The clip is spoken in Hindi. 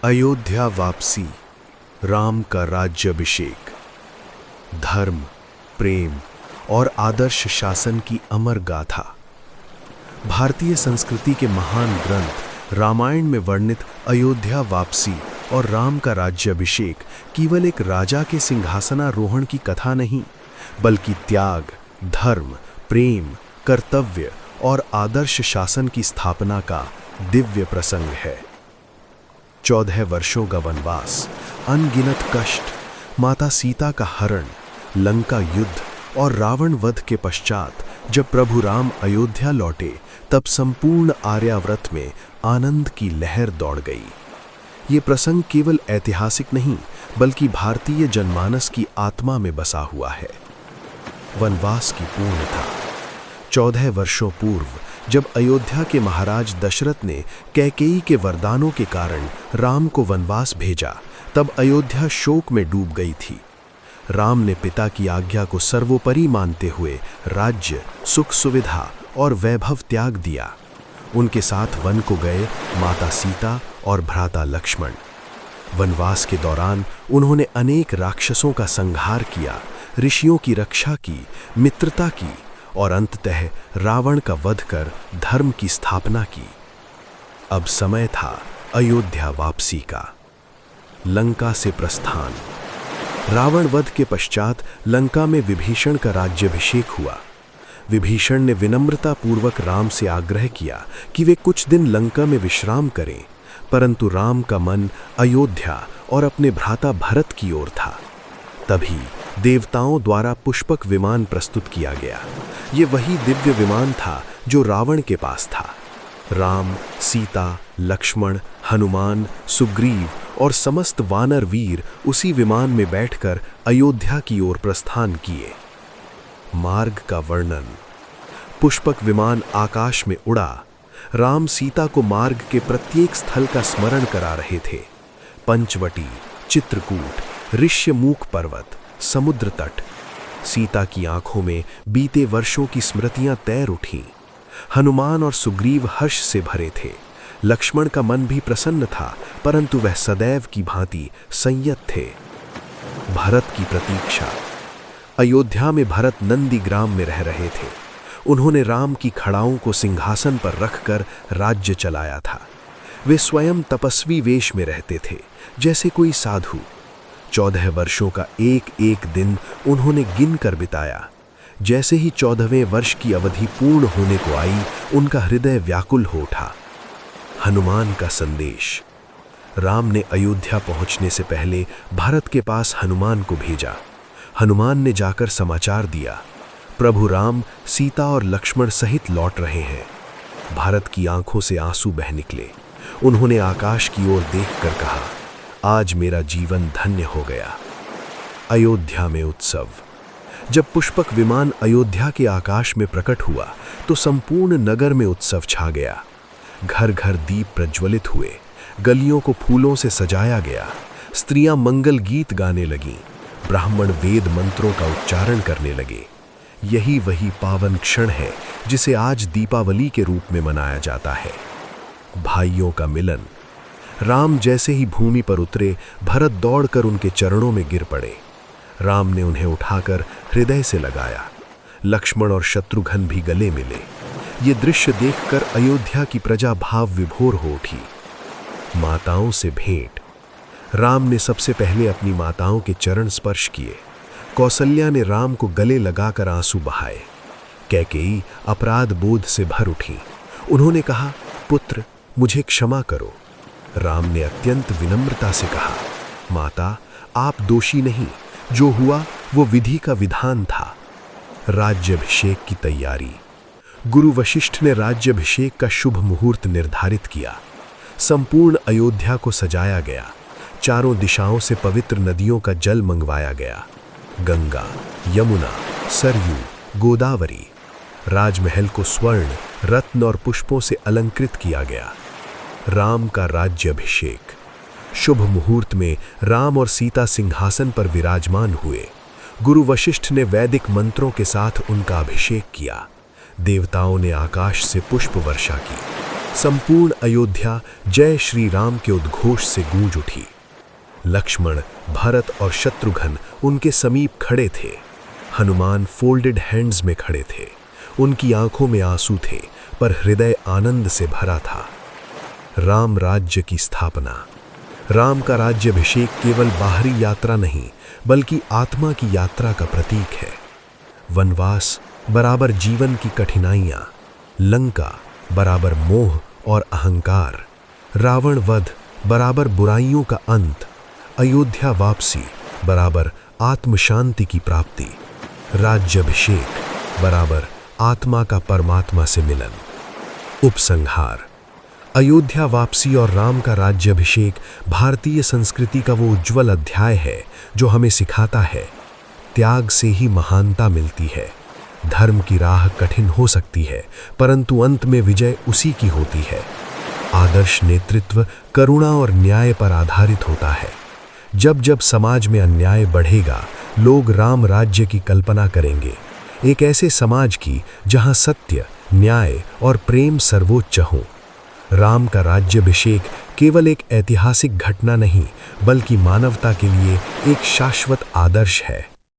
अयोध्या वापसी, राम का राज्याभिषेक। धर्म, प्रेम और आदर्श शासन की अमर गाथा। भारतीय संस्कृति के महान ग्रंथ रामायण में वर्णित अयोध्या वापसी और राम का राज्याभिषेक केवल एक राजा के सिंहासनारोहण की कथा नहीं, बल्कि त्याग, धर्म, प्रेम, कर्तव्य और आदर्श शासन की स्थापना का दिव्य प्रसंग है। 14 वर्षों का वनवास, अनगिनत कष्ट, माता सीता का हरण, लंका युद्ध और रावण वध के पश्चात जब प्रभु राम अयोध्या लौटे, तब संपूर्ण आर्यावर्त में आनंद की लहर दौड़ गई। ये प्रसंग केवल ऐतिहासिक नहीं, बल्कि भारतीय जनमानस की आत्मा में बसा हुआ है। वनवास की पूर्णता। 14 वर्षों पूर्व जब अयोध्या के महाराज दशरथ ने कैकेयी के वरदानों के कारण राम को वनवास भेजा, तब अयोध्या शोक में डूब गई थी। राम ने पिता की आज्ञा को सर्वोपरि मानते हुए राज्य, सुख सुविधा और वैभव त्याग दिया। उनके साथ वन को गए माता सीता और भ्राता लक्ष्मण। वनवास के दौरान उन्होंने अनेक राक्षसों का संहार किया, ऋषियों की रक्षा की, मित्रता की और अंततः रावण का वध कर धर्म की स्थापना की। अब समय था अयोध्या वापसी का। लंका से प्रस्थान। रावण वध के पश्चात लंका में विभीषण का राज्याभिषेक हुआ। विभीषण ने विनम्रता पूर्वक राम से आग्रह किया कि वे कुछ दिन लंका में विश्राम करें, परंतु राम का मन अयोध्या और अपने भ्राता भरत की ओर था। तभी देवताओं द्वारा पुष्पक विमान प्रस्तुत किया गया। ये वही दिव्य विमान था जो रावण के पास था। राम, सीता, लक्ष्मण, हनुमान, सुग्रीव और समस्त वानर वीर उसी विमान में बैठकर अयोध्या की ओर प्रस्थान किए। मार्ग का वर्णन। पुष्पक विमान आकाश में उड़ा। राम सीता को मार्ग के प्रत्येक स्थल का स्मरण करा रहे थे। पंचवटी, चित्रकूट, ऋष्यमूक पर्वत, समुद्र तट। सीता की आंखों में बीते वर्षों की स्मृतियां तैर उठीं। हनुमान और सुग्रीव हर्ष से भरे थे। लक्ष्मण का मन भी प्रसन्न था, परंतु वह सदैव की भांति संयत थे। भरत की प्रतीक्षा। अयोध्या में भरत नंदीग्राम में रह रहे थे। उन्होंने राम की खड़ाओं को सिंहासन पर रखकर राज्य चलाया था। वे स्वयं तपस्वी वेश में रहते थे, जैसे कोई साधु। 14 वर्षों का एक एक दिन उन्होंने गिन कर बिताया। जैसे ही 14वें वर्ष की अवधि पूर्ण होने को आई, उनका हृदय व्याकुल हो उठा। हनुमान का संदेश। राम ने अयोध्या पहुंचने से पहले भरत के पास हनुमान को भेजा। हनुमान ने जाकर समाचार दिया, प्रभु राम सीता और लक्ष्मण सहित लौट रहे हैं। भरत की आंखों से आंसू बह निकले। उन्होंने आकाश की ओर देखकर कहा, आज मेरा जीवन धन्य हो गया। अयोध्या में उत्सव। जब पुष्पक विमान अयोध्या के आकाश में प्रकट हुआ, तो संपूर्ण नगर में उत्सव छा गया। घर घर दीप प्रज्वलित हुए, गलियों को फूलों से सजाया गया। स्त्रियां मंगल गीत गाने लगीं, ब्राह्मण वेद मंत्रों का उच्चारण करने लगे। यही वही पावन क्षण है जिसे आज दीपावली के रूप में मनाया जाता है। भाइयों का मिलन। राम जैसे ही भूमि पर उतरे, भरत दौड़कर उनके चरणों में गिर पड़े। राम ने उन्हें उठाकर हृदय से लगाया। लक्ष्मण और शत्रुघ्न भी गले मिले। ये दृश्य देखकर अयोध्या की प्रजा भाव विभोर हो उठी। माताओं से भेंट। राम ने सबसे पहले अपनी माताओं के चरण स्पर्श किए। कौसल्या ने राम को गले लगाकर आंसू बहाए। कैकेयी अपराध बोध से भर उठी। उन्होंने कहा, पुत्र, मुझे क्षमा करो। राम ने अत्यंत विनम्रता से कहा, माता, आप दोषी नहीं, जो हुआ वो विधि का विधान था। राज्याभिषेक की तैयारी। गुरु वशिष्ठ ने राज्याभिषेक का शुभ मुहूर्त निर्धारित किया। संपूर्ण अयोध्या को सजाया गया। चारों दिशाओं से पवित्र नदियों का जल मंगवाया गया। गंगा, यमुना, सरयू, गोदावरी। राजमहल को स्वर्ण, रत्न और पुष्पों से अलंकृत किया गया। राम का राज्याभिषेक। शुभ मुहूर्त में राम और सीता सिंहासन पर विराजमान हुए। गुरु वशिष्ठ ने वैदिक मंत्रों के साथ उनका अभिषेक किया। देवताओं ने आकाश से पुष्प वर्षा की। संपूर्ण अयोध्या जय श्री राम के उद्घोष से गूंज उठी। लक्ष्मण, भरत और शत्रुघ्न उनके समीप खड़े थे। हनुमान फोल्डेड हैंड्स में खड़े थे। उनकी आंखों में आंसू थे, पर हृदय आनंद से भरा था। राम राज्य की स्थापना। राम का राज्याभिषेक केवल बाहरी यात्रा नहीं, बल्कि आत्मा की यात्रा का प्रतीक है। वनवास बराबर जीवन की कठिनाइयां, लंका बराबर मोह और अहंकार, रावण वध बराबर बुराइयों का अंत, अयोध्या वापसी बराबर आत्मशांति की प्राप्ति, राज्याभिषेक बराबर आत्मा का परमात्मा से मिलन। उपसंहार। अयोध्या वापसी और राम का राज्याभिषेक भारतीय संस्कृति का वो उज्जवल अध्याय है जो हमें सिखाता है, त्याग से ही महानता मिलती है। धर्म की राह कठिन हो सकती है, परंतु अंत में विजय उसी की होती है। आदर्श नेतृत्व करुणा और न्याय पर आधारित होता है। जब जब समाज में अन्याय बढ़ेगा, लोग राम राज्य की कल्पना करेंगे, एक ऐसे समाज की जहां सत्य, न्याय और प्रेम सर्वोच्च हों। राम का राज्याभिषेक केवल एक ऐतिहासिक घटना नहीं, बल्कि मानवता के लिए एक शाश्वत आदर्श है।